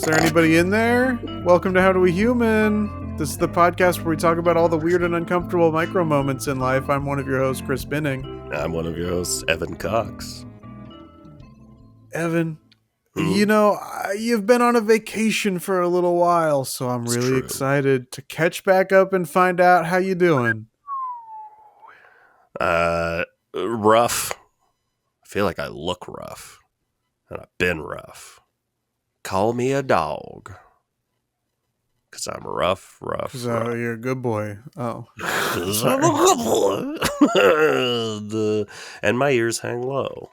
there anybody in there? Welcome to HowDoWeHuman. This is the podcast where we talk about all the weird and uncomfortable micro moments in life. I'm one of your hosts, Chris Binning. I'm one of your hosts, Evan Cox. Evan, you know, you've been on a vacation for a little while, so I'm really excited to catch back up and find out how you doing. Rough. I feel like I look rough, and I've been rough. Call me a dog, because I'm rough. So you're a good boy. Oh. Because I'm a good boy. And my ears hang low.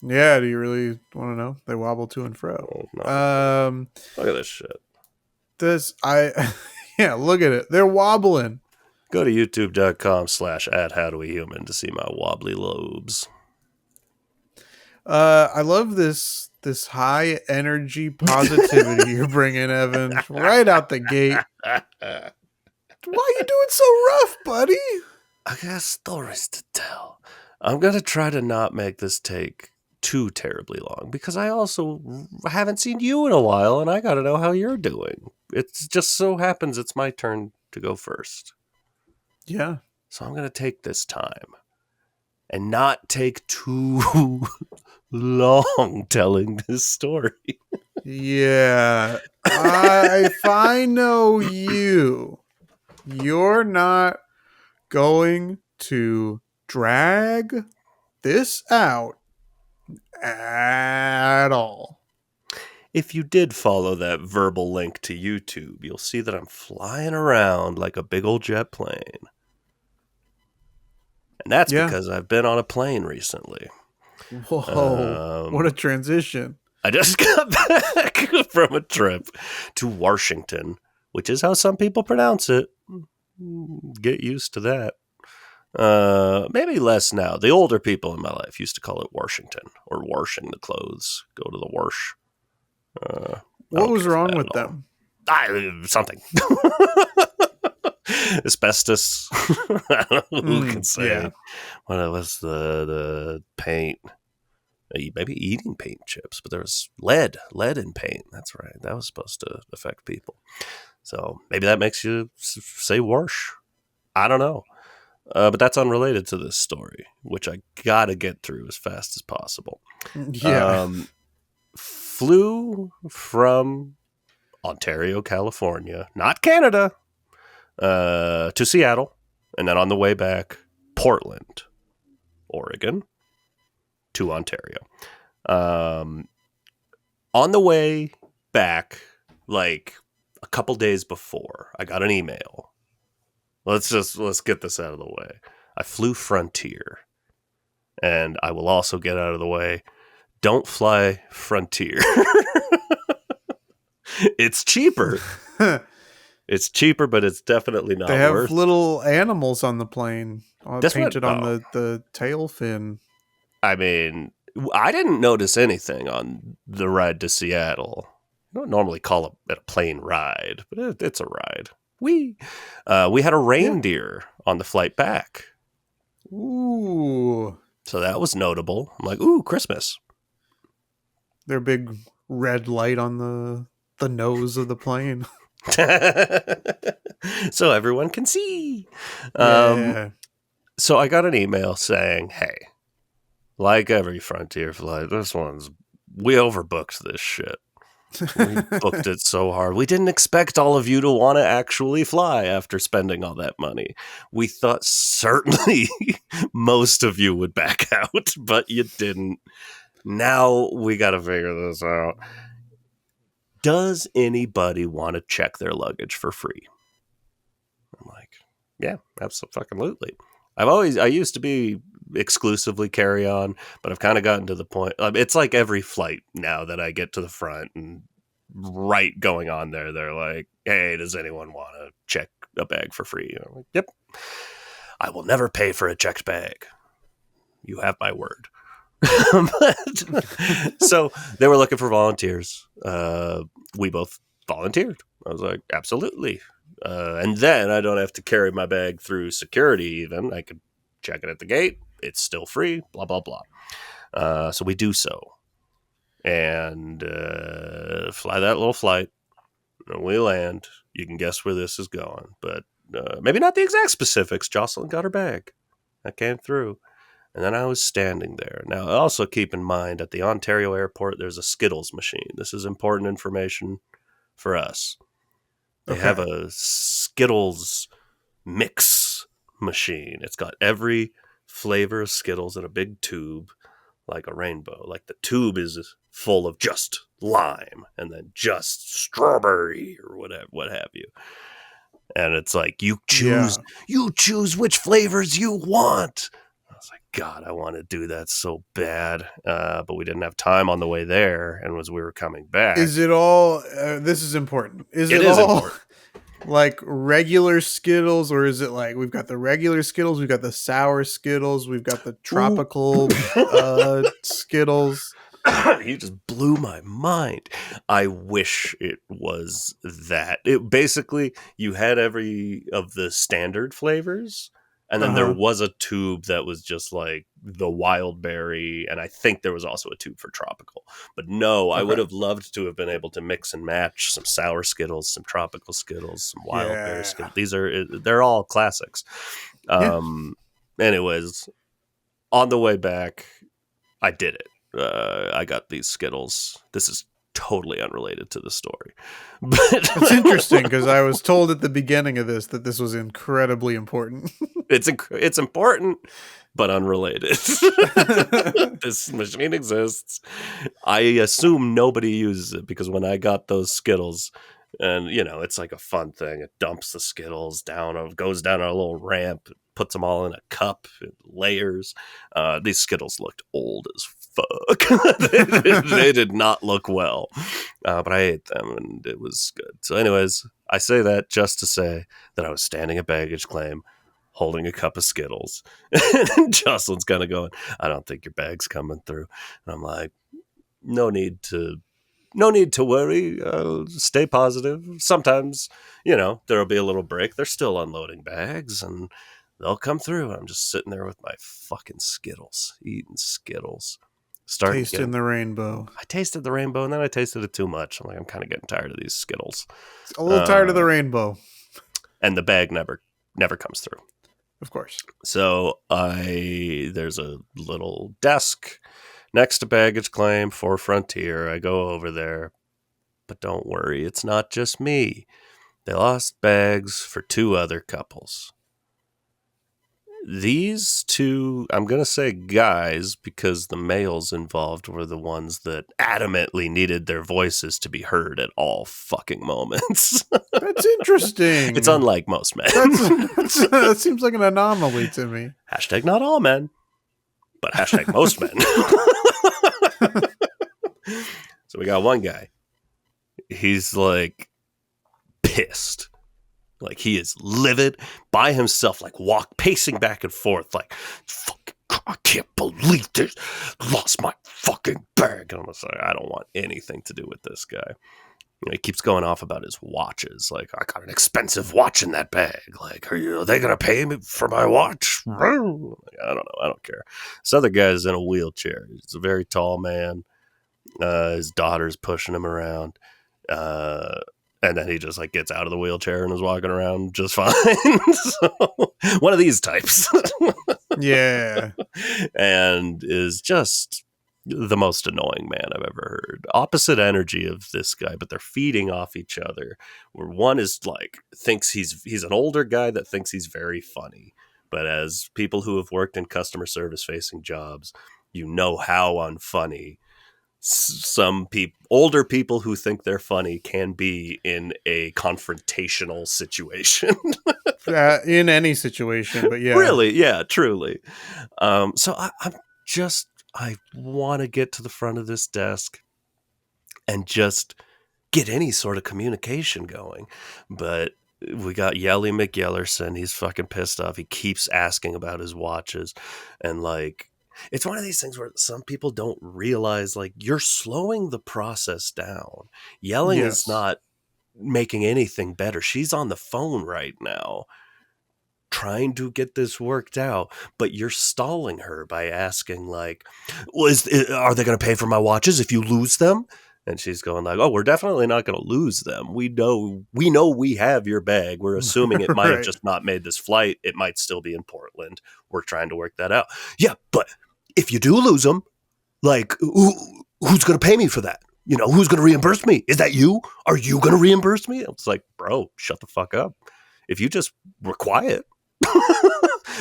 Yeah, do you really want to know? They wobble to and fro. Oh, no. Look at this shit. Yeah, look at it. They're wobbling. Go to youtube.com/@HowDoWeHuman to see my wobbly lobes. I love this high energy positivity you're bringing, Evan, right out the gate. Why are you doing so rough, buddy? I got stories to tell. I'm going to try to not make this take too terribly long because I also haven't seen you in a while and I got to know how you're doing. It just so happens it's my turn to go first. Yeah. So I'm going to take this time and not take too long telling this story. Yeah. If I know you, you're not going to drag this out at all. If you did follow that verbal link to YouTube, you'll see that I'm flying around like a big old jet plane. And that's because I've been on a plane recently. Whoa, what a transition. I just got back from a trip to Washington, which is how some people pronounce it. Get used to that. Maybe less now. The older people in my life used to call it Washington or washing the clothes. Go to the wash. What was wrong with them? Something. Asbestos. I don't know who can say. Yeah. What was the paint? Maybe eating paint chips, but there was lead in paint. That's right. That was supposed to affect people. So maybe that makes you say wash. I don't know. But that's unrelated to this story, which I got to get through as fast as possible. Yeah. Flew from Ontario, California, not Canada, to Seattle. And then on the way back, Portland, Oregon, to Ontario. On the way back, like a couple days before, I got an email. Let's get this out of the way. I flew Frontier, and I will also get out of the way. Don't fly Frontier. It's cheaper. It's cheaper, but it's definitely not worth it. They have little animals on the plane painted on the tail fin. I mean, I didn't notice anything on the ride to Seattle. I don't normally call it a plane ride, but it's a ride. We had a reindeer on the flight back. Ooh. So that was notable. I'm like, ooh, Christmas. Their big red light on the nose of the plane. So everyone can see. Yeah. So I got an email saying, hey, like every Frontier flight, we overbooked this shit. We booked it so hard. We didn't expect all of you to want to actually fly after spending all that money. We thought certainly most of you would back out, but you didn't. Now we got to figure this out. Does anybody want to check their luggage for free? I'm like, yeah, absolutely. I used to be exclusively carry on, but I've kind of gotten to the point. It's like every flight now that I get to the front and right going on there, they're like, hey, does anyone want to check a bag for free? And I'm like, yep. I will never pay for a checked bag. You have my word. So they were looking for volunteers. We both volunteered. I was like, absolutely. And then I don't have to carry my bag through security even. I could check it at the gate. It's still free, blah, blah, blah. So we do so. and fly that little flight. And we land. You can guess where this is going, but maybe not the exact specifics. Jocelyn got her bag. That came through. And then I was standing there. Now, also keep in mind, at the Ontario airport, there's a Skittles machine. This is important information for us. They have Okay. a Skittles mix machine. It's got every flavor of Skittles in a big tube, like a rainbow. Like the tube is full of just lime and then just strawberry or whatever, what have you. And it's like you choose Yeah. which flavors you want. I was like, God, I want to do that so bad, but we didn't have time on the way there, and as we were coming back, Is it all? This is important. Is it it is all important. like regular Skittles, or is it like we've got the regular Skittles, we've got the sour Skittles, we've got the Ooh. tropical Skittles? You just blew my mind. I wish it was that. It basically, you had every of the standard flavors, and Uh then there huh. was a tube that was just like the wild berry, and I think there was also a tube for tropical. But no, I would Okay. have loved to have been able to mix and match some sour Skittles, some tropical Skittles, some wild berry Yeah. Skittles. They're all classics. Yeah. Um, anyways, on the way back, I did it. I got these Skittles. This is totally unrelated to the story, It's interesting but because I was told at the beginning of this that this was incredibly important. it's important, but unrelated. This machine exists. I assume nobody uses it because when I got those Skittles, and it's like a fun thing. It dumps the Skittles down, goes down a little ramp, puts them all in a cup, layers. These Skittles looked old as fuck. They did not look well, but I ate them and it was good. So, anyways, I say that just to say that I was standing at baggage claim, holding a cup of Skittles, and Jocelyn's kind of going, "I don't think your bag's coming through," and I'm like, "No need to." No need to worry. Stay positive. Sometimes, there'll be a little break. They're still unloading bags and they'll come through. I'm just sitting there with my fucking Skittles, eating Skittles. Starting to Taste get, in the rainbow. I tasted the rainbow and then I tasted it too much. I'm like, I'm kind of getting tired of these Skittles. A little tired of the Uh, rainbow, and the bag never comes through. of course. So there's a little desk next to baggage claim for Frontier. I go over there, but don't worry, it's not just me. They lost bags for two other couples. These two, I'm going to say guys, because the males involved were the ones that adamantly needed their voices to be heard at all fucking moments. That's interesting. It's unlike most men. That seems like an anomaly to me. Hashtag not all men, but hashtag most men. So we got one guy. He's like pissed. Like he is livid by himself, like pacing back and forth, like, fucking, I can't believe this. Lost my fucking bag. And I'm just like, I don't want anything to do with this guy. He keeps going off about his watches. Like, I got an expensive watch in that bag. Like, are they going to pay me for my watch? Like, I don't know. I don't care. This other guy's in a wheelchair. He's a very tall man. His daughter's pushing him around. And then he just like gets out of the wheelchair and is walking around just fine. So, one of these types. Yeah. And is just the most annoying man I've ever heard. Opposite energy of this guy, but they're feeding off each other. Where one is like thinks he's an older guy that thinks he's very funny. But as people who have worked in customer service facing jobs, you know how unfunny some older people who think they're funny can be in a confrontational situation. In any situation, but yeah. Really, yeah, truly. So I want to get to the front of this desk and just get any sort of communication going, but we got Yelly McYellerson. He's fucking pissed off. He keeps asking about his watches, and like, it's one of these things where some people don't realize, like, you're slowing the process down. Yelling is Yes. not making anything better. She's on the phone right now trying to get this worked out, but you're stalling her by asking like, are they going to pay for my watches if you lose them? And she's going like, oh, we're definitely not going to lose them. We know we have your bag. We're assuming it might have Right. just not made this flight. It might still be in Portland. We're trying to work that out. Yeah, but if you do lose them, like, who's going to pay me for that? You know, who's going to reimburse me? Is that you? Are you going to reimburse me? It's like, bro, shut the fuck up. If you just were quiet,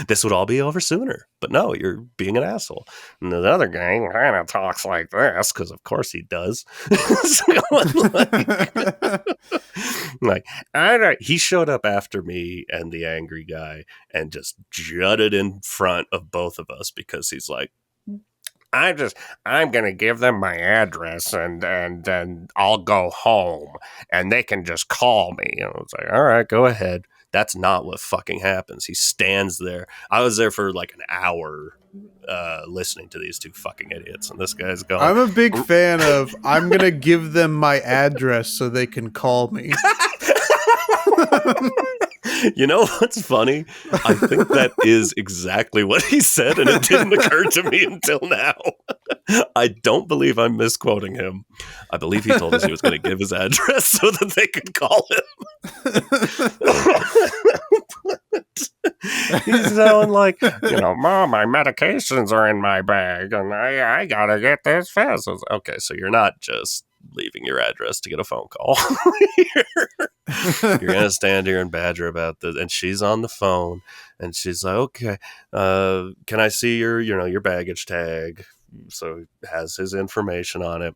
this would all be over sooner. But no, you're being an asshole. And the other guy kind of talks like this, because of course he does. He showed up after me and the angry guy and just jutted in front of both of us because he's like, I'm going to give them my address and then I'll go home and they can just call me. And I was like, all right, go ahead. That's not what fucking happens. He stands there. I was there for like an hour listening to these two fucking idiots. And this guy's going, I'm a big fan of, I'm going to give them my address so they can call me. You know what's funny? I think that is exactly what he said, and it didn't occur to me until now. I don't believe I'm misquoting him. I believe he told us he was going to give his address so that they could call him. He's going like, Mom, my medications are in my bag, and I got to get this fast. I was like, okay, so you're not just leaving your address to get a phone call. You're going to stand here and badger about this. And she's on the phone and she's like, okay, can I see your baggage tag? So he has his information on it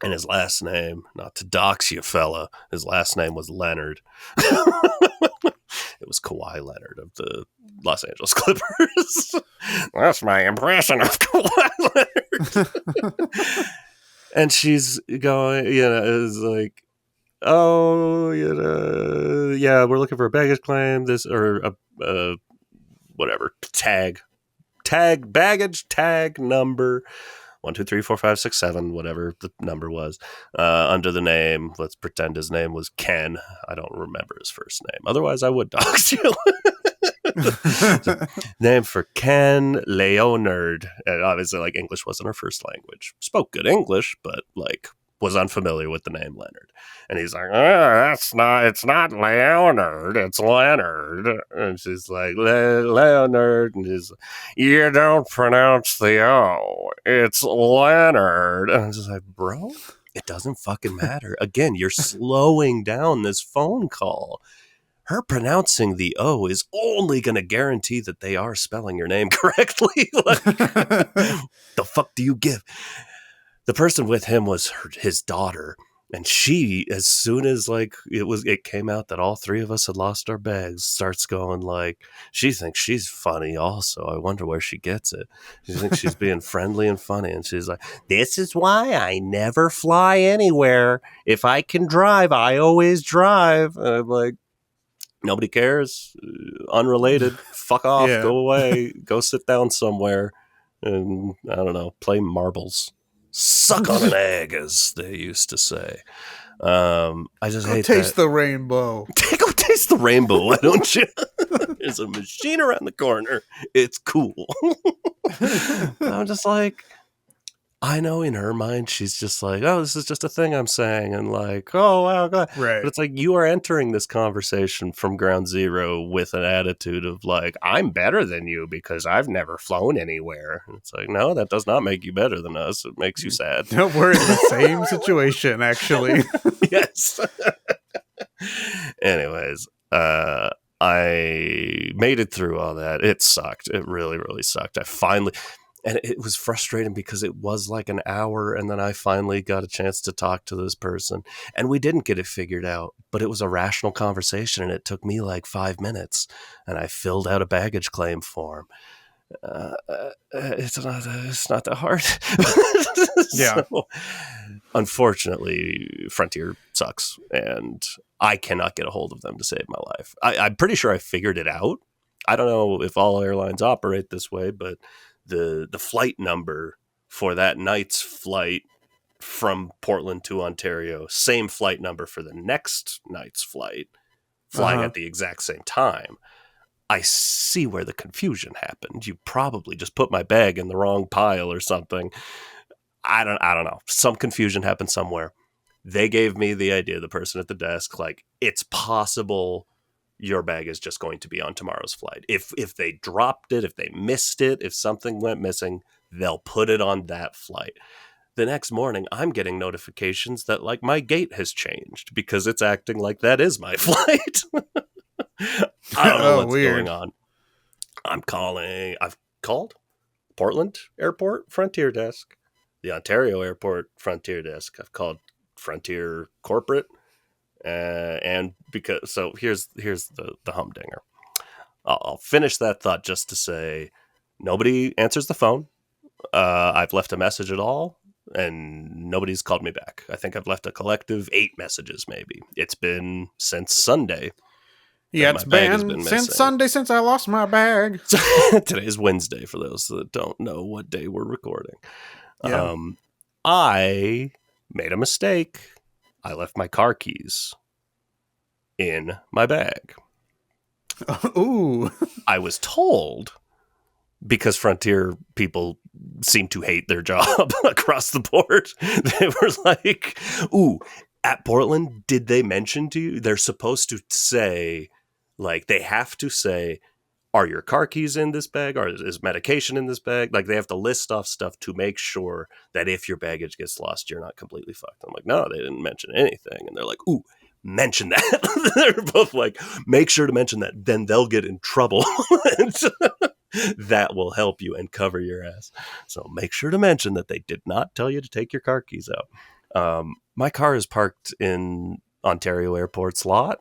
and his last name, not to dox you fella, his last name was Leonard. It was Kawhi Leonard of the Los Angeles Clippers. That's my impression of Kawhi Leonard. And she's going, it's like, oh, yeah, we're looking for a baggage claim. This or a whatever baggage tag number 1234567, whatever the number was, under the name. Let's pretend his name was Ken. I don't remember his first name. Otherwise, I would dox you. Name for Ken Leonard. And obviously, like, English wasn't her first language. Spoke good English, but like was unfamiliar with the name Leonard. And he's like, it's not Leonard, it's Leonard. And she's like, Leonard. And he's like, you don't pronounce the O, it's Leonard. And I'm just like, bro, it doesn't fucking matter. Again, you're slowing down this phone call. Her pronouncing the O is only going to guarantee that they are spelling your name correctly. Like, the fuck do you give? The person with him was his daughter, and she, as soon as like it came out that all three of us had lost our bags, starts going like, she thinks she's funny also. I wonder where she gets it. She thinks she's being friendly and funny, and she's like, this is why I never fly anywhere. If I can drive, I always drive. And I'm like, nobody cares. Unrelated. Fuck off. Yeah. Go away. Go sit down somewhere and, I don't know, play marbles. Suck on an egg, as they used to say. I just hate taste that. the rainbow. Go taste the rainbow, why don't you? There's a machine around the corner. It's cool. I'm just like, I know in her mind, she's just like, oh, this is just a thing I'm saying. And like, oh, wow. God. Right. But it's like, you are entering this conversation from ground zero with an attitude of like, I'm better than you because I've never flown anywhere. And it's like, no, that does not make you better than us. It makes you sad. No, we're in the same situation, actually. Yes. Anyways, I made it through all that. It sucked. It really, really sucked. And it was frustrating because it was like an hour, and then I finally got a chance to talk to this person, and we didn't get it figured out, but it was a rational conversation, and it took me like 5 minutes, and I filled out a baggage claim form. It's not that hard. Yeah. So, unfortunately, Frontier sucks, and I cannot get a hold of them to save my life. I'm pretty sure I figured it out. I don't know if all airlines operate this way, but the flight number for that night's flight from Portland to Ontario, same flight number for the next night's flight, flying at the exact same time. I see where the confusion happened. You probably just put my bag in the wrong pile or something. I don't know. Some confusion happened somewhere. They gave me the idea, the person at the desk, like, it's possible your bag is just going to be on tomorrow's flight. If they dropped it, if they missed it, if something went missing, they'll put it on that flight. The next morning, I'm getting notifications that, like, my gate has changed because it's acting like that is my flight. I don't know Oh, what's weird. going on. I've called Portland Airport Frontier Desk, the Ontario Airport Frontier Desk. I've called Frontier Corporate, and because so here's the humdinger. I'll finish that thought just to say nobody answers the phone. I've left a message at all, and nobody's called me back. I think I've left a collective 8 messages, maybe. It's been since Sunday Yeah, that it's my bag has been been since missing. Sunday since I lost my bag. Today's Wednesday for those that don't know what day we're recording. Yeah. I made a mistake. I left my car keys in my bag. Ooh. I was told, because Frontier people seem to hate their job across the board, they were like, ooh, at Portland, did they mention to you? They're supposed to say, like, they have to say, are your car keys in this bag? Or is medication in this bag? Like, they have to list off stuff to make sure that if your baggage gets lost, you're not completely fucked. I'm like, no, they didn't mention anything. And they're like, ooh, mention that. They're both like, make sure to mention that. Then they'll get in trouble. That will help you and cover your ass. So make sure to mention that they did not tell you to take your car keys out. My car is parked in Ontario Airport's lot.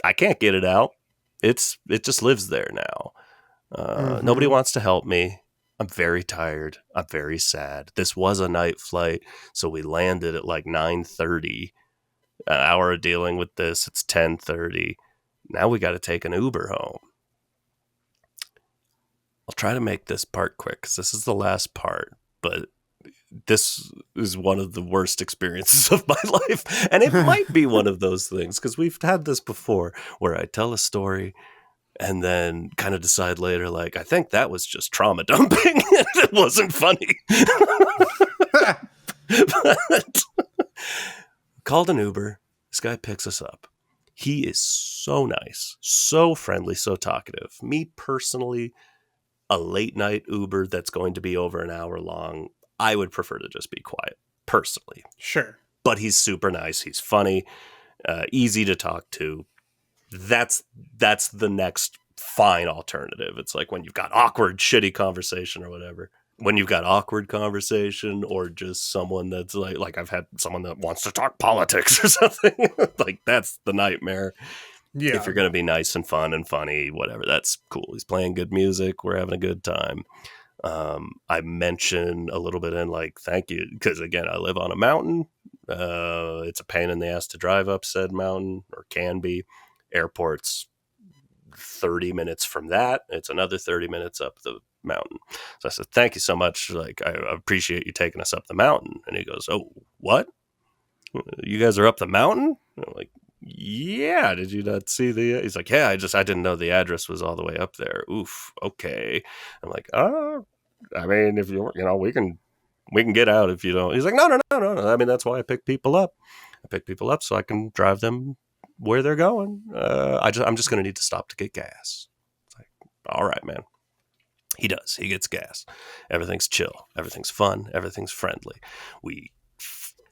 I can't get it out. It just lives there now. Nobody wants to help me. I'm very tired. I'm very sad. This was a night flight, so we landed at like 9:30. An hour of dealing with this. It's 10:30. Now we got to take an Uber home. I'll try to make this part quick because this is the last part, but this is one of the worst experiences of my life. And it might be one of those things because we've had this before where I tell a story and then kind of decide later, like, I think that was just trauma dumping. It wasn't funny. But called an Uber. This guy picks us up. He is so nice, so friendly, so talkative. Me personally, a late night Uber that's going to be over an hour long, I would prefer to just be quiet, personally. Sure. But he's super nice. He's funny, easy to talk to. That's the next fine alternative. It's like when you've got awkward, shitty conversation or whatever. When you've got awkward conversation or just someone that's like I've had someone that wants to talk politics or something, like that's the nightmare. Yeah. If you're going to be nice and fun and funny, whatever, that's cool. He's playing good music. We're having a good time. I mention a little bit in like, thank you. Because again, I live on a mountain. It's a pain in the ass to drive up said mountain, or can be. Airport's 30 minutes from that. It's another 30 minutes up the mountain. So I said, thank you so much. Like, I appreciate you taking us up the mountain. And he goes, oh, what? You guys are up the mountain? And I'm like, yeah, did you not see the? He's like, yeah, I didn't know the address was all the way up there. Oof, okay. I'm like, oh, I mean, if we can get out if you don't. He's like, no. I mean, that's why I pick people up. I pick people up so I can drive them where they're going. I'm just gonna need to stop to get gas. It's like, all right, man. He does. He gets gas. Everything's chill. Everything's fun. Everything's friendly. We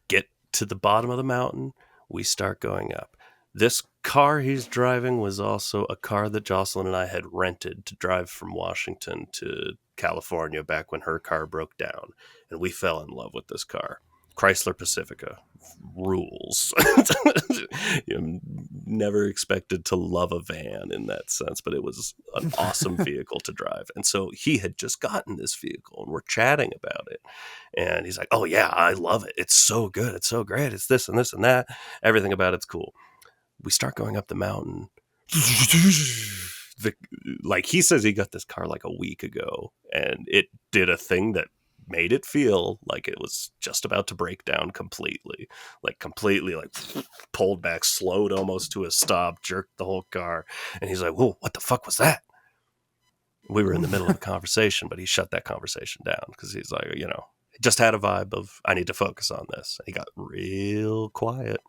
get to the bottom of the mountain. We start going up. This car he's driving was also a car that Jocelyn and I had rented to drive from Washington to California back when her car broke down. And we fell in love with this car. Chrysler Pacifica rules. Never expected to love a van in that sense, but it was an awesome vehicle to drive. And so he had just gotten this vehicle and we're chatting about it. And he's like, oh yeah, I love it. It's so good. It's so great. It's this and this and that. Everything about it's cool. We start going up the mountain. Like he says he got this car like a week ago and it did a thing that made it feel like it was just about to break down completely, like pulled back, slowed almost to a stop, jerked the whole car. And he's like, whoa, what the fuck was that? We were in the middle of a conversation, but he shut that conversation down because he's like, just had a vibe of, I need to focus on this. And he got real quiet.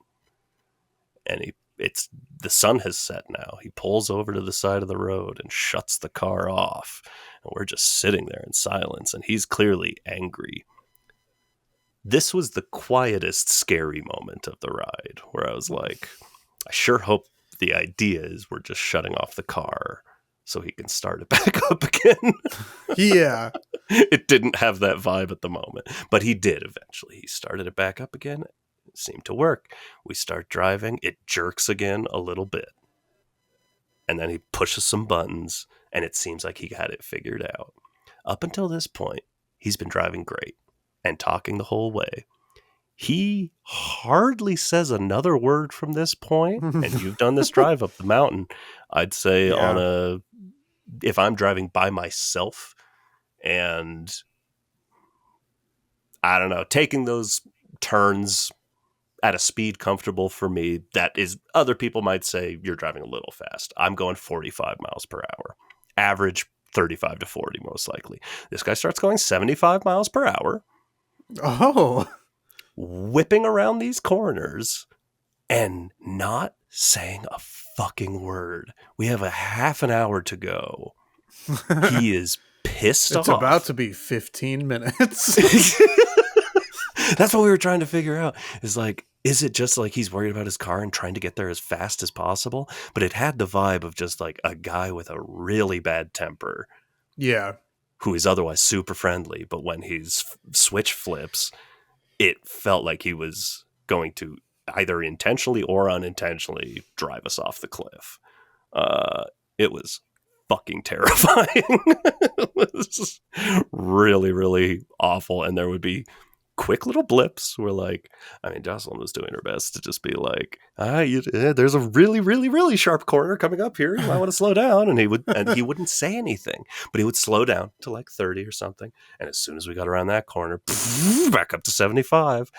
And the sun has set now. He pulls over to the side of the road and shuts the car off. And we're just sitting there in silence. And he's clearly angry. This was the quietest, scary moment of the ride, where I was like, I sure hope the idea is we're just shutting off the car so he can start it back up again. Yeah. It didn't have that vibe at the moment, but he did eventually. He started it back up again. It seemed to work. We start driving. It jerks again a little bit. And then he pushes some buttons, and it seems like he got it figured out. Up until this point, he's been driving great and talking the whole way. He hardly says another word from this point, and you've done this drive up the mountain. I'd say if I'm driving by myself and I don't know, taking those turns at a speed comfortable for me, that is, other people might say you're driving a little fast. I'm going 45 miles per hour, average 35 to 40 most likely. This guy starts going 75 miles per hour. Oh, whipping around these corners and not saying a fucking word. We have a half an hour to go. He is pissed off. It's about to be 15 minutes. That's what we were trying to figure out. Is like, is it just like he's worried about his car and trying to get there as fast as possible? But it had the vibe of just like a guy with a really bad temper. Yeah. Who is otherwise super friendly. But when his switch flips, it felt like he was going to either intentionally or unintentionally drive us off the cliff. It was fucking terrifying. It was really, really awful. And there would be quick little blips where, like, I mean, Jocelyn was doing her best to just be like, there's a really, really, really sharp corner coming up here. You might want to slow down. And he wouldn't say anything, but he would slow down to like 30 or something. And as soon as we got around that corner, back up to 75.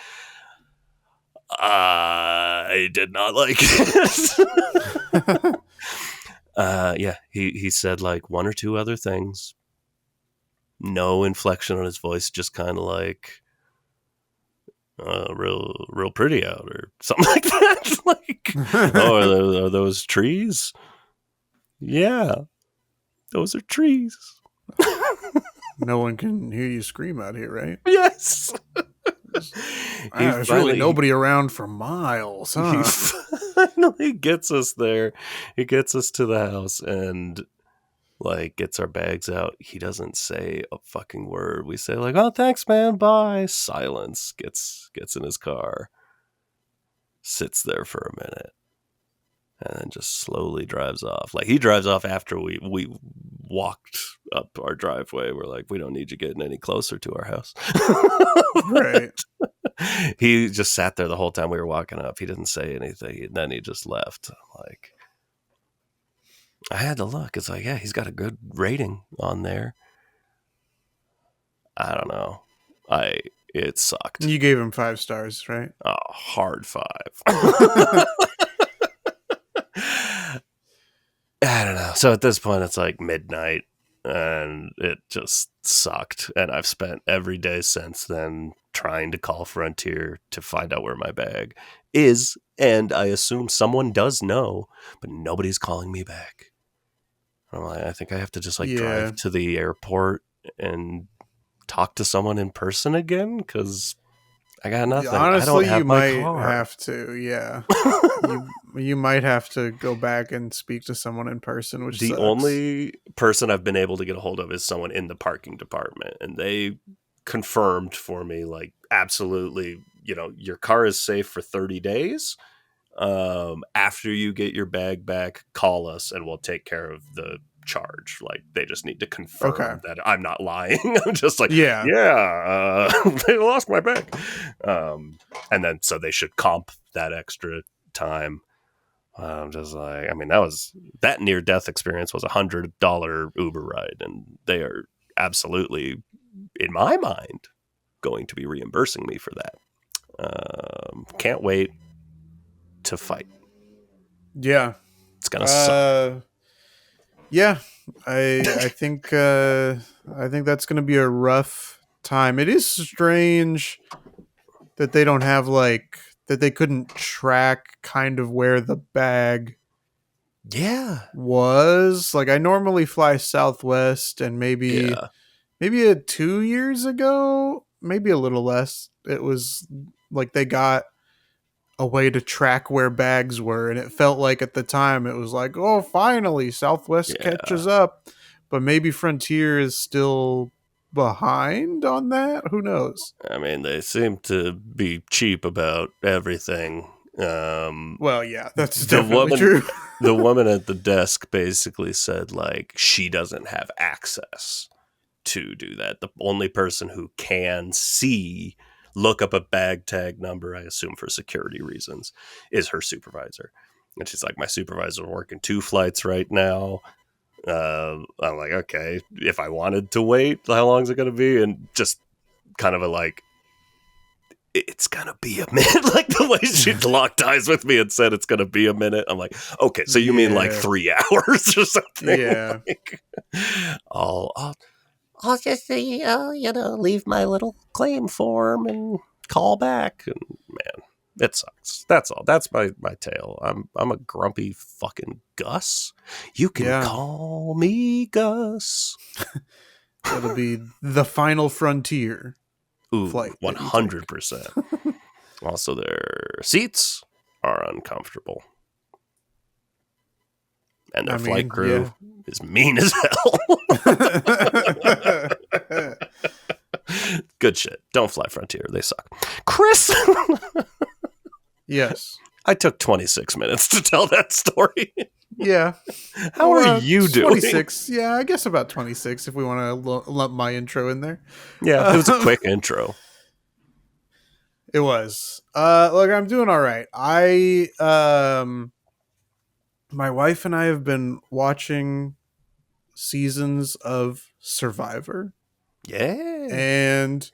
I did not like it. Yeah, he said like one or two other things. No inflection on his voice, just kind of like, real pretty out or something like that. Like, oh, are those trees? Yeah, those are trees. No one can hear you scream out here, right? Yes. There's really nobody around for miles, huh? He finally gets us there. He gets us to the house and like gets our bags out. He doesn't say a fucking word. We say like, "Oh, thanks, man. Bye." Silence. Gets in his car. Sits there for a minute. And then just slowly drives off. Like, he drives off after we walked up our driveway. We're like, we don't need you getting any closer to our house. Right. He just sat there the whole time we were walking up. He didn't say anything. And then he just left. Like, I had to look. It's like, yeah, he's got a good rating on there. I don't know. It sucked. You gave him 5 stars, right? Oh, hard 5. I don't know. So at this point, it's like midnight, and it just sucked. And I've spent every day since then trying to call Frontier to find out where my bag is. And I assume someone does know, but nobody's calling me back. I'm like, I think I have to just drive to the airport and talk to someone in person again, because I got nothing. Honestly, I don't have my might car. have to. Yeah, you might have to go back and speak to someone in person. Which the sucks. only person I've been able to get a hold of is someone in the parking department, and they confirmed for me, like, absolutely, your car is safe for 30 days. After you get your bag back, call us and we'll take care of the charge. Like, they just need to confirm that I'm not lying. I'm just like, they lost my bag. And then so they should comp that extra time. I'm just like, I mean, that near death experience was $100 Uber ride, and they are absolutely, in my mind, going to be reimbursing me for that. Can't wait to fight. Yeah. It's gonna suck. Yeah. I think that's gonna be a rough time. It is strange that they don't have that they couldn't track kind of where the bag Yeah. was. Like I normally fly Southwest, and maybe 2 years ago, maybe a little less, it was like they got a way to track where bags were, and it felt like at the time it was like, oh, finally Southwest Yeah. catches up. But maybe Frontier is still behind on that. Who knows? I mean, they seem to be cheap about everything. Well, yeah, that's The definitely woman, true. the woman at the desk basically said like she doesn't have access to do that. The only person who can look up a bag tag number, I assume for security reasons, is her supervisor. And she's like, my supervisor's working 2 flights right now. I'm like, okay, if I wanted to wait, how long is it going to be? And just kind of a like, it's going to be a minute. Like the way she locked eyes with me and said it's going to be a minute. I'm like, okay, so you mean like 3 hours or something? Yeah. Like, I'll just leave my little claim form and call back. And man, it sucks. That's all. That's my tale. I'm a grumpy fucking Gus. You can call me Gus. It'll be the final Frontier flight. 100%. Also, their seats are uncomfortable. And their flight crew is mean as hell. Good shit. Don't fly Frontier. They suck. Chris! Yes. I took 26 minutes to tell that story. Yeah. How are you doing? 26. Yeah, I guess about 26 if we want to lump my intro in there. Yeah, it was a quick intro. It was. Look, I'm doing all right. My wife and I have been watching seasons of Survivor. Yeah. And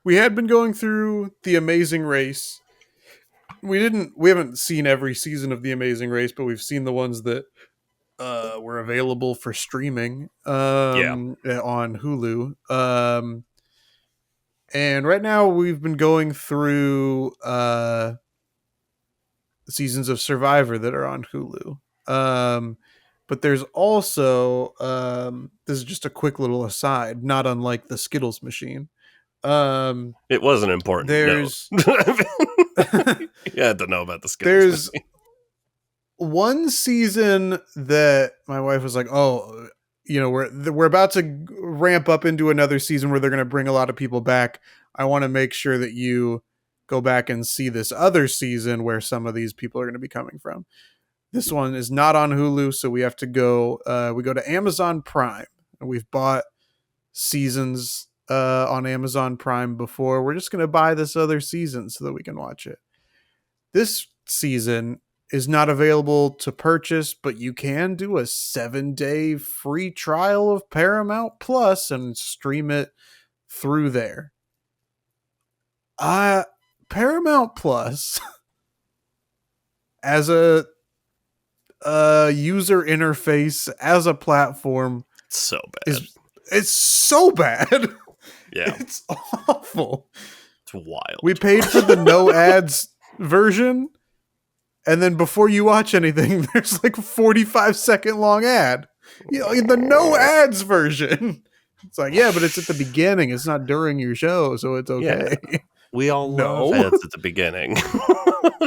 we had been going through The Amazing Race. We haven't seen every season of The Amazing Race, but we've seen the ones that were available for streaming on Hulu. And right now we've been going through seasons of Survivor that are on Hulu. But there's also this is just a quick little aside, not unlike the Skittles machine. It was an important there's note. You had to know about the Skittles there's machine. One season that my wife was like, oh, we're about to ramp up into another season where they're going to bring a lot of people back. I want to make sure that you go back and see this other season where some of these people are going to be coming from. This one is not on Hulu, so we have to go. We go to Amazon Prime, and we've bought seasons on Amazon Prime before. We're just going to buy this other season so that we can watch it. This season is not available to purchase, but you can do a 7-day free trial of Paramount Plus and stream it through there. Paramount Plus as a user interface, as a platform, It's so bad. It's so bad. Yeah. It's awful. It's wild. We paid for the no ads version, and then before you watch anything, there's like a 45-second long ad. In the no ads version. It's like, yeah, but it's at the beginning. It's not during your show, so it's okay. Yeah. We all love ads at the beginning.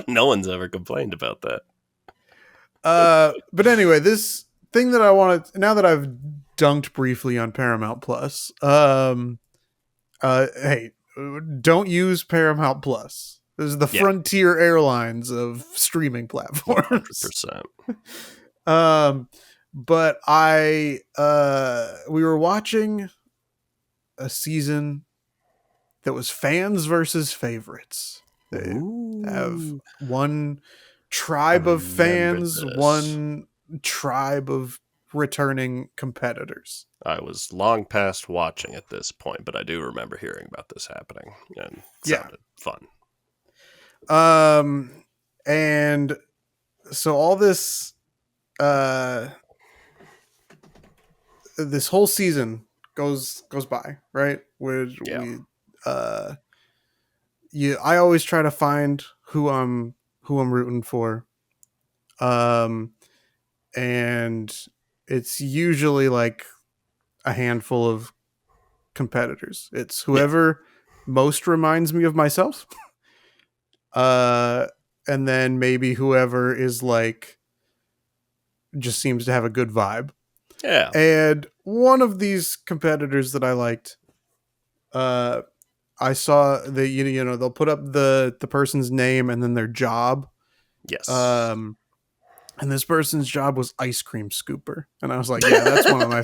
No one's ever complained about that. But anyway, this thing that I wanted, now that I've dunked briefly on Paramount Plus, hey, don't use Paramount Plus. This is the Frontier Airlines of streaming platforms. 100%. But we were watching a season that was fans versus favorites. They have one tribe of fans, one tribe of returning competitors. I was long past watching at this point, but I do remember hearing about this happening, and it Yeah. sounded fun. And so all this, this whole season goes by, right? Where Yeah. I always try to find who I'm rooting for. And it's usually like a handful of competitors. It's Yeah. whoever most reminds me of myself. And then maybe whoever is like just seems to have a good vibe. Yeah. And one of these competitors that I liked, I saw that you know they'll put up the person's name and then their job. Yes. And this person's job was ice cream scooper, and I was like, yeah,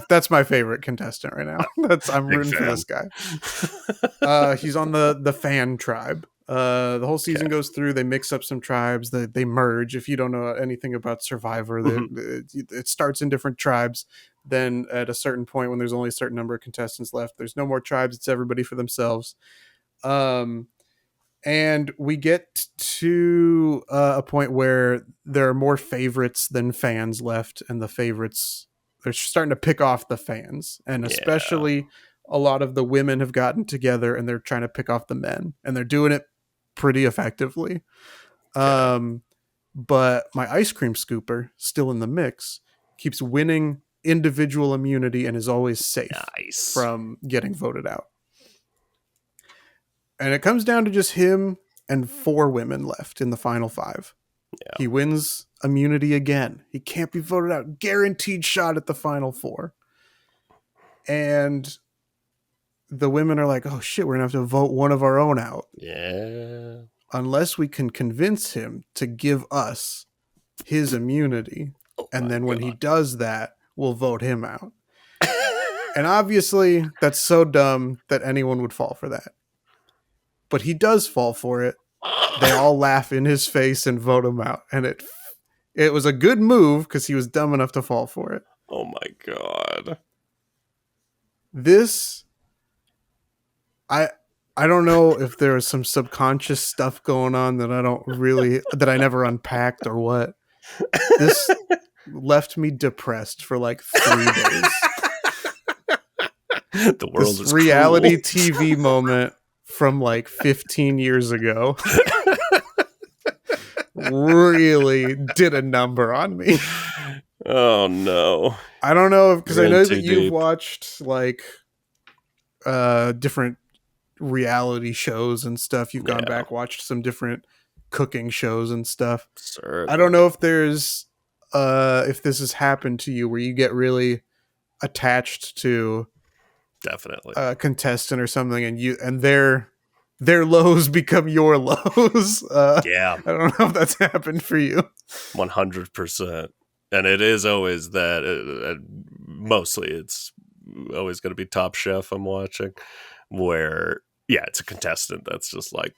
that's my favorite contestant right now. I'm Big rooting for fan. this guy. He's on the fan tribe. The whole season Okay. goes through. They mix up some tribes. They merge. If you don't know anything about Survivor, it starts in different tribes. Then at a certain point, when there's only a certain number of contestants left, there's no more tribes. It's everybody for themselves. And we get to a point where there are more favorites than fans left, and the favorites, they're starting to pick off the fans, and Yeah. especially a lot of the women have gotten together and they're trying to pick off the men, and they're doing it pretty effectively. Okay. But my ice cream scooper, still in the mix, keeps winning individual immunity and is always safe Nice. from getting voted out. And it comes down to just him and 4 women left in the final 5. Yeah. He wins immunity again. He can't be voted out. Guaranteed shot at the final 4. And the women are like, oh shit, we're going to have to vote one of our own out. Yeah. Unless we can convince him to give us his immunity. Oh And my then when he God. does that, we'll vote him out. And obviously, that's so dumb that anyone would fall for that. But he does fall for it. They all laugh in his face and vote him out. And it was a good move because he was dumb enough to fall for it. Oh my God. This, I don't know if there was some subconscious stuff going on that I never unpacked or what. This left me depressed for like 3 days. The world This is reality cruel. TV moment from like 15 years ago really did a number on me. Oh no. I don't know, because I You're in know too that you've deep. watched like different reality shows and stuff. You've gone Yeah. back, watched some different cooking shows and stuff. Certainly. I don't know if there's if this has happened to you where you get really attached to Definitely. a contestant or something, and their lows become your lows. Yeah. I don't know if that's happened for you. 100%. And it is always that. Mostly it's always going to be Top Chef I'm watching, where, yeah, it's a contestant that's just like,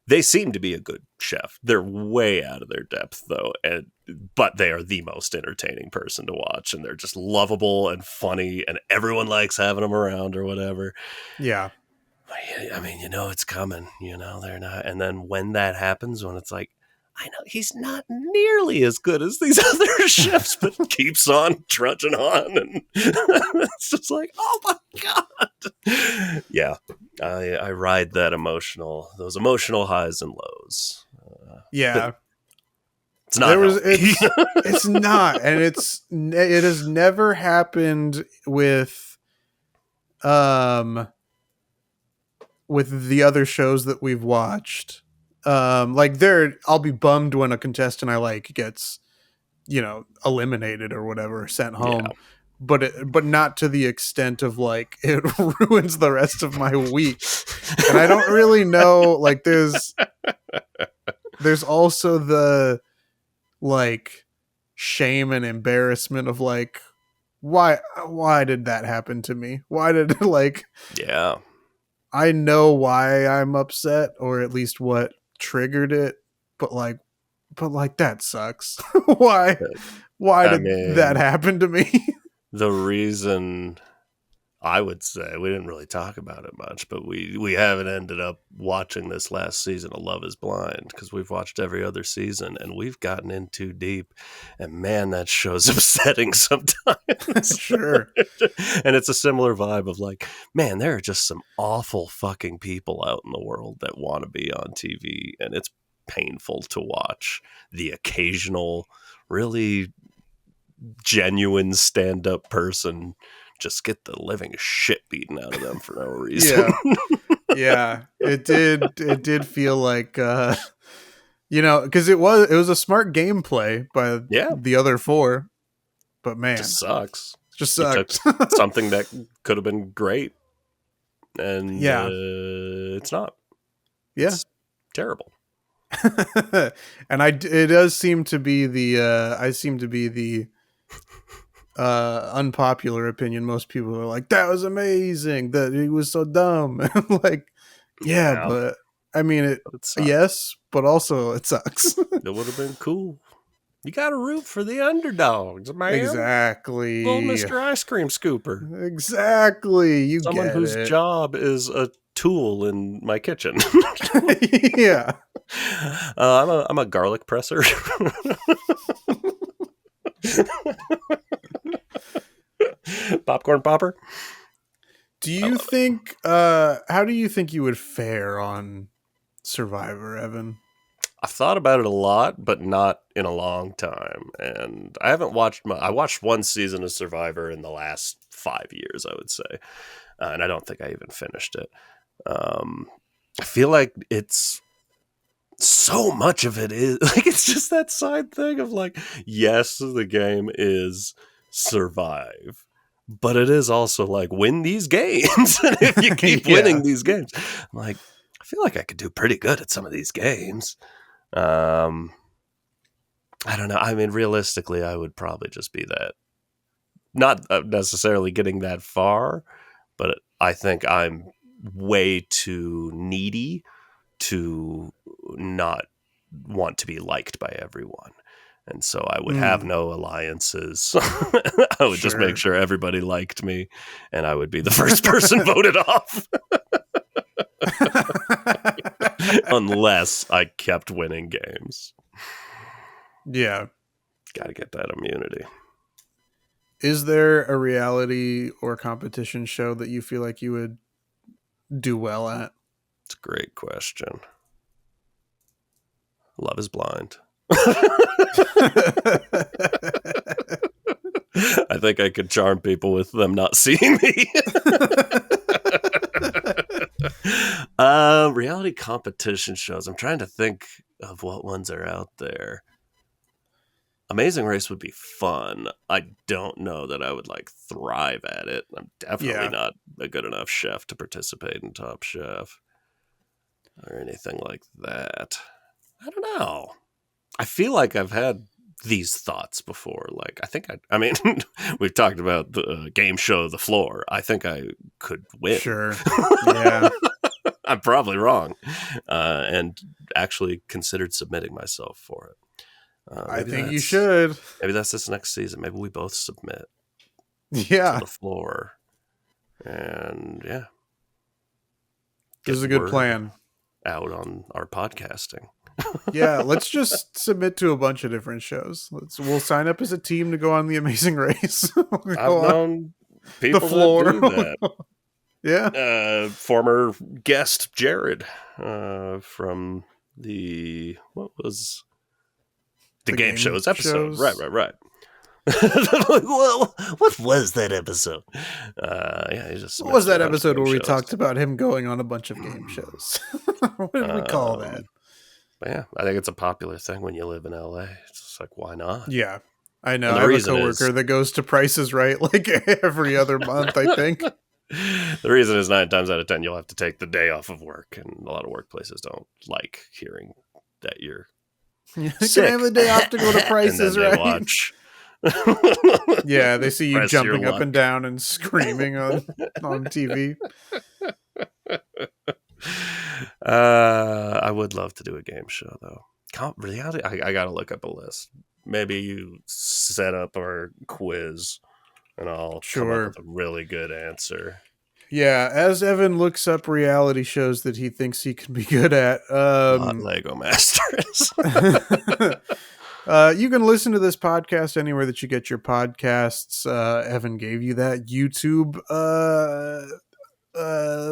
they seem to be a good chef. They're way out of their depth, though, but they are the most entertaining person to watch, and they're just lovable and funny, and everyone likes having them around or whatever. Yeah. I mean, it's coming, they're not. And then when that happens, when it's like, I know he's not nearly as good as these other chefs, but keeps on trudging on. And it's just like, oh my God. Yeah. I ride those emotional highs and lows. Yeah. It's not it's not. And it has never happened with the other shows that we've watched. Like I'll be bummed when a contestant I like gets, eliminated or whatever, sent home. Yeah. But not to the extent of like it ruins the rest of my week. And I don't really know, like there's also the like shame and embarrassment of like, why did that happen to me? Why did like, Yeah. I know why I'm upset, or at least what triggered it, but that sucks. Why did that happen to me? the reason I would say we didn't really talk about it much, but we haven't ended up watching this last season of Love is Blind because we've watched every other season and we've gotten in too deep. And man, that show's upsetting sometimes. Sure. And it's a similar vibe of like, man, there are just some awful fucking people out in the world that want to be on TV, and it's painful to watch the occasional, really genuine stand-up person just get the living shit beaten out of them for no reason. Yeah. It did feel like because it was a smart gameplay by Yeah, the other four, but it man, just sucks. it just You took sucked. something that could have been great, and Yeah. it's not. Yeah. It's terrible. And it does seem to be the unpopular opinion. Most people are like, that was amazing, that he was so dumb. Like, yeah, but I mean it sucks. yes, but also it sucks. It would have been cool. You gotta root for the underdogs, man. Exactly. Little Mr. Ice Cream Scooper. Exactly. You Someone get whose it. job is a tool in my kitchen. Yeah. I'm a garlic presser. Popcorn popper. Do you think how do you think you would fare on Survivor, Evan? I've thought about it a lot, but not in a long time. And I haven't watched I watched one season of Survivor in the last 5 years, I would say. And I don't think I even finished it. I feel like it's so much of it is like it's just that side thing of like, yes, the game is survive, but it is also like win these games. And if you keep winning these games, I'm like, I feel like I could do pretty good at some of these games. I don't know. I mean, realistically, I would probably just be that, not necessarily getting that far, but I think I'm way too needy to not want to be liked by everyone. And so I would have no alliances. I would just make sure everybody liked me, and I would be the first person voted off. Unless I kept winning games. Yeah. Got to get that immunity. Is there a reality or competition show that you feel like you would do well at? It's a great question. Love is Blind. I think I could charm people with them not seeing me. Reality competition shows. I'm trying to think of what ones are out there. Amazing Race would be fun. I don't know that I would like thrive at it. I'm definitely not a good enough chef to participate in Top Chef or anything like that. I don't know. I feel like I've had these thoughts before. Like, I mean, we've talked about the game show, The Floor. I think I could win. Sure. Yeah. I'm probably wrong. And actually considered submitting myself for it. I think you should. Maybe that's this next season. Maybe we both submit. Yeah. To The Floor. And yeah. This is a good plan. Out on our podcasting. Yeah, let's just submit to a bunch of different shows. We'll sign up as a team to go on The Amazing Race. I've known people The Floor. that do that. Yeah. Former guest Jared from the game shows episode. Right. Well, what was that episode? Yeah, he just what was that episode where we talked about him going on a bunch of game shows? What did we call that? But yeah, I think it's a popular thing when you live in LA. It's just like, why not? Yeah, I know. I have a coworker that goes to Price is Right like every other month, I think. The reason is 9 times out of 10 you'll have to take the day off of work, and a lot of workplaces don't like hearing that you're sick. Can I have a day off to go to Price is Right? Watch. Yeah, they see you jumping up and down and screaming on TV. I would love to do a game show though. Reality, I gotta look up a list. Maybe you set up our quiz and I'll come up Sure. with a really good answer. Yeah, as Evan looks up reality shows that he thinks he can be good at, Not Lego Masters. you can listen to this podcast anywhere that you get your podcasts. Evan gave you that YouTube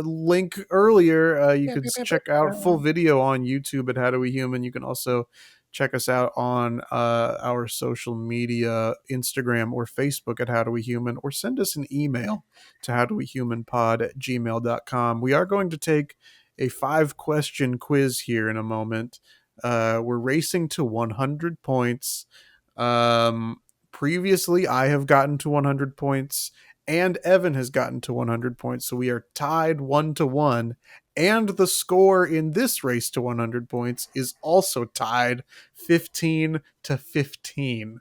link earlier. You could check out full video on YouTube at HowDoWeHuman. You can also check us out on our social media, Instagram or Facebook at HowDoWeHuman, or send us an email to howdowehumanpod@gmail.com. We are going to take a 5-question quiz here in a moment. We're racing to 100 points. Previously, I have gotten to 100 points and Evan has gotten to 100 points. So we are tied 1-1. And the score in this race to 100 points is also tied 15-15.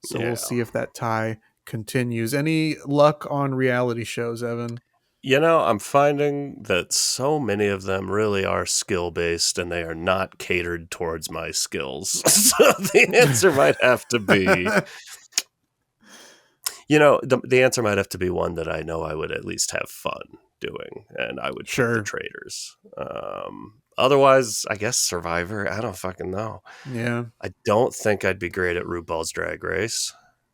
So Yeah. we'll see if that tie continues. Any luck on reality shows, Evan? You know, I'm finding that so many of them really are skill-based and they are not catered towards my skills. So the answer might have to be, you know, the answer might have to be one that I know I would at least have fun doing, and I would pick the Sure. Traders. Otherwise, I guess Survivor. I don't fucking know. Yeah. I don't think I'd be great at RuPaul's Drag Race.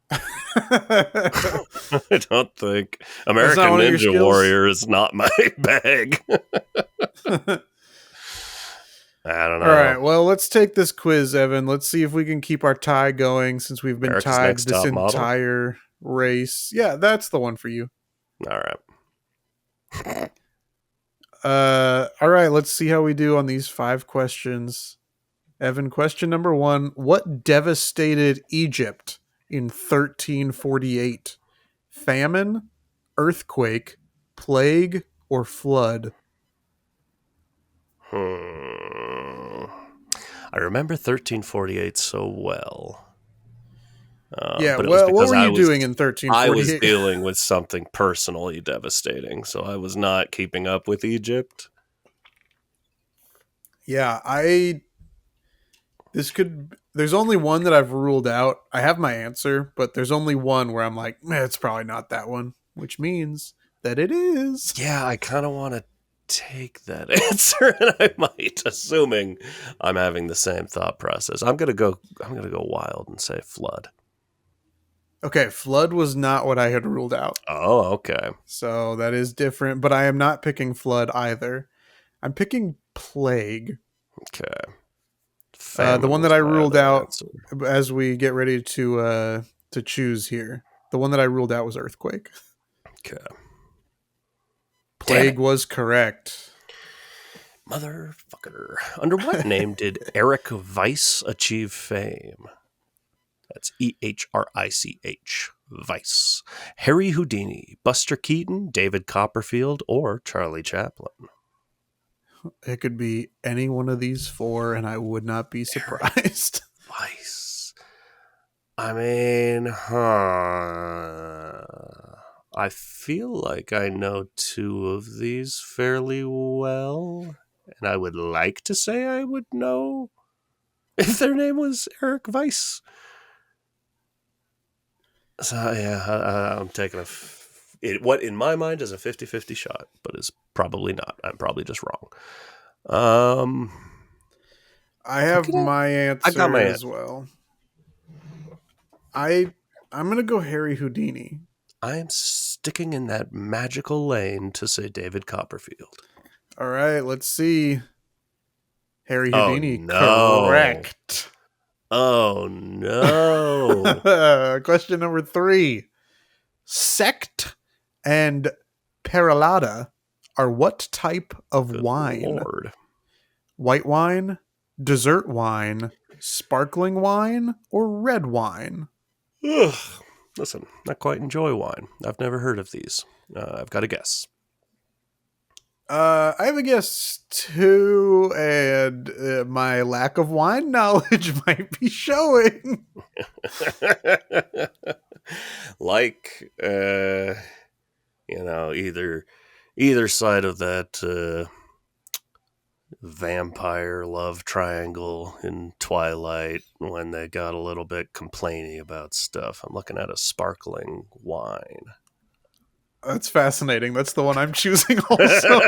I don't think American Ninja Warrior is not my bag. I don't know. All right, well, let's take this quiz, Evan. Let's see if we can keep our tie going since we've been America's tied Next this Top Model? entire race. Yeah, that's the one for you. All right. All right, let's see how we do on these 5 questions. Evan, question number 1. What devastated Egypt in 1348? Famine, earthquake, plague, or flood? I remember 1348 so well. Yeah, but it was well, what because were you doing in 1348? I was dealing with something personally devastating, so I was not keeping up with Egypt. Yeah, there's only one that I've ruled out. I have my answer, but there's only one where I'm like, it's probably not that one, which means that it is. Yeah, I kind of want to take that answer, and I might, assuming I'm having the same thought process. I'm gonna go wild and say flood. Okay, flood was not what I had ruled out. Oh, okay. So that is different, but I am not picking flood either. I'm picking plague. Okay. The one that I ruled out as we get ready to choose here. The one that I ruled out was earthquake. Okay. Plague was correct. Motherfucker. Under what name did Eric Weiss achieve fame? That's E-H-R-I-C-H. Weiss. Harry Houdini, Buster Keaton, David Copperfield, or Charlie Chaplin? It could be any one of these 4, and I would not be surprised. Weiss. I mean, I feel like I know 2 of these fairly well, and I would like to say I would know if their name was Eric Weiss. So, yeah, I'm taking what in my mind is a 50-50 shot, but is probably not. I'm probably just wrong. I have my answer I got my as well. I'm going to go Harry Houdini. I am sticking in that magical lane to say David Copperfield. All right, let's see. Harry Houdini, no. correct. Oh, no. Question number 3. Sect and Perolata are what type of wine? Lord. White wine, dessert wine, sparkling wine, or red wine? Ugh. Listen, not quite enjoy wine. I've never heard of these. I've got a guess. I have a guess too, and my lack of wine knowledge might be showing. Like, either side of that vampire love triangle in Twilight when they got a little bit complainy about stuff. I'm looking at a sparkling wine. That's fascinating. That's the one I'm choosing also.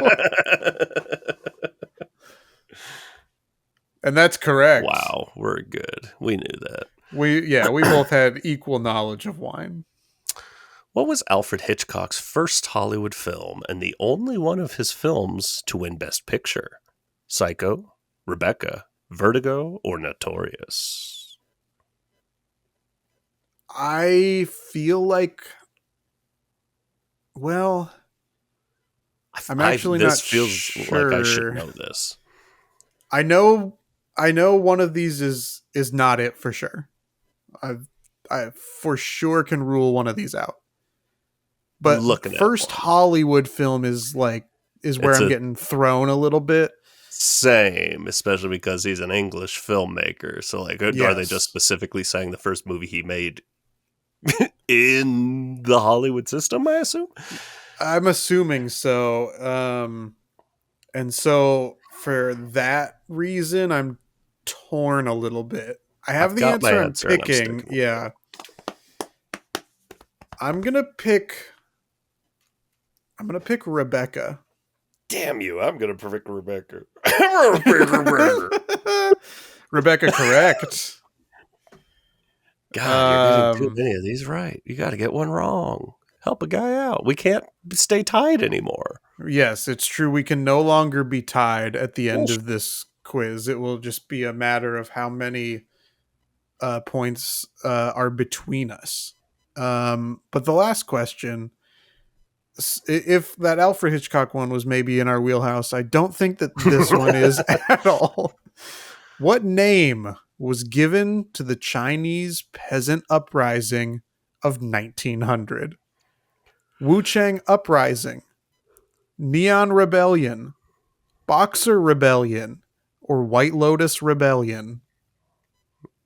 And that's correct. Wow, we're good. We knew that. We both had equal knowledge of wine. What was Alfred Hitchcock's first Hollywood film and the only one of his films to win Best Picture? Psycho, Rebecca, Vertigo, or Notorious? I feel like, well, I'm actually not sure. This feels like I should know this. I know one of these is not it for sure. I for sure can rule one of these out. But first Hollywood film is where I'm getting thrown a little bit. Same, especially because he's an English filmmaker. So, like, yes. Are they just specifically saying the first movie he made in the Hollywood system, I assume? I'm assuming so. And so for that reason, I'm torn a little bit. I have the answer I'm picking. Yeah. I'm gonna pick Rebecca. Damn you, I'm gonna pick Rebecca. Rebecca, correct. God, you're getting too many of these right. You gotta get one wrong. Help a guy out. We can't stay tied anymore. Yes, it's true. We can no longer be tied at the end of this quiz. It will just be a matter of how many points are between us. But the last question, if that Alfred Hitchcock one was maybe in our wheelhouse, I don't think that this one is at all. What name was given to the Chinese peasant uprising of 1900? Wu Chang Uprising, Neon Rebellion, Boxer Rebellion, or White Lotus Rebellion?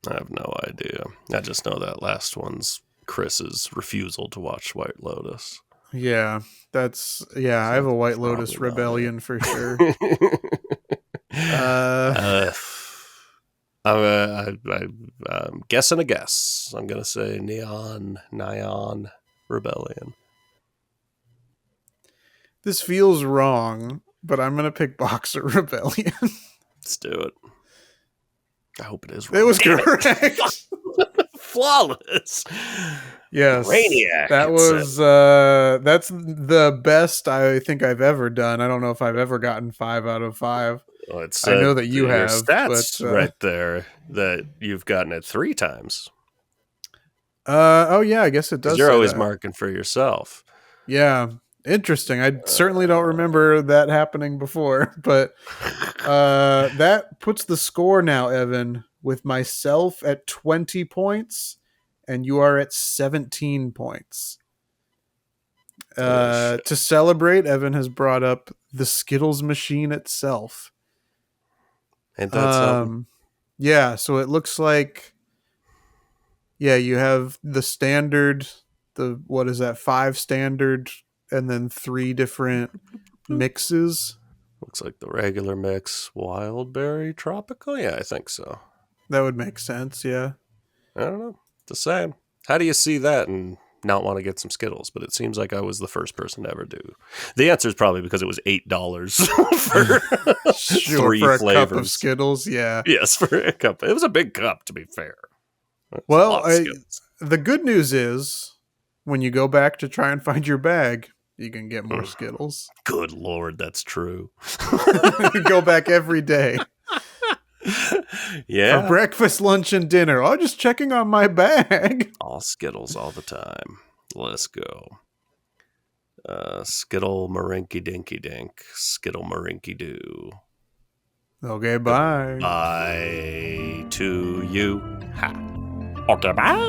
I have no idea. I just know that last one's Chris's refusal to watch White Lotus. Yeah, I have a White Lotus Rebellion for sure. I'm guessing a guess. I'm going to say Neon Rebellion. This feels wrong, but I'm going to pick Boxer Rebellion. Let's do it. I hope it is wrong. It was correct. Flawless. Yes. Brainiac. That's the best I think I've ever done. I don't know if I've ever gotten 5 out of 5. Well, I know that you have stats right there that you've gotten it 3 times. Oh yeah, I guess it does. You're always marking for yourself. Yeah. Interesting. I certainly don't remember that happening before, but that puts the score now, Evan, with myself at 20 points and you are at 17 points. To celebrate, Evan has brought up the Skittles machine itself. Ain't that something? Yeah, so it looks like, you have the standard, 5 standard, and then 3 different mixes. Looks like the regular mix, wild berry, tropical. Yeah, I think so. That would make sense. Yeah. I don't know. The same. How do you see that and not want to get some Skittles? But it seems like I was the first person to ever do. The answer is probably because it was $8 for 3 for a flavors. Cup of Skittles. Yeah. Yes, for a cup. It was a big cup, to be fair. Well, the good news is when you go back to try and find your bag, you can get more Skittles. Good Lord, that's true. You go back every day. Yeah. For breakfast, lunch, and dinner. Oh, just checking on my bag. All Skittles all the time. Let's go. Skittle Marinky Dinky Dink. Skittle Marinky Doo. Okay, bye. Bye to you. Ha. Okay, bye.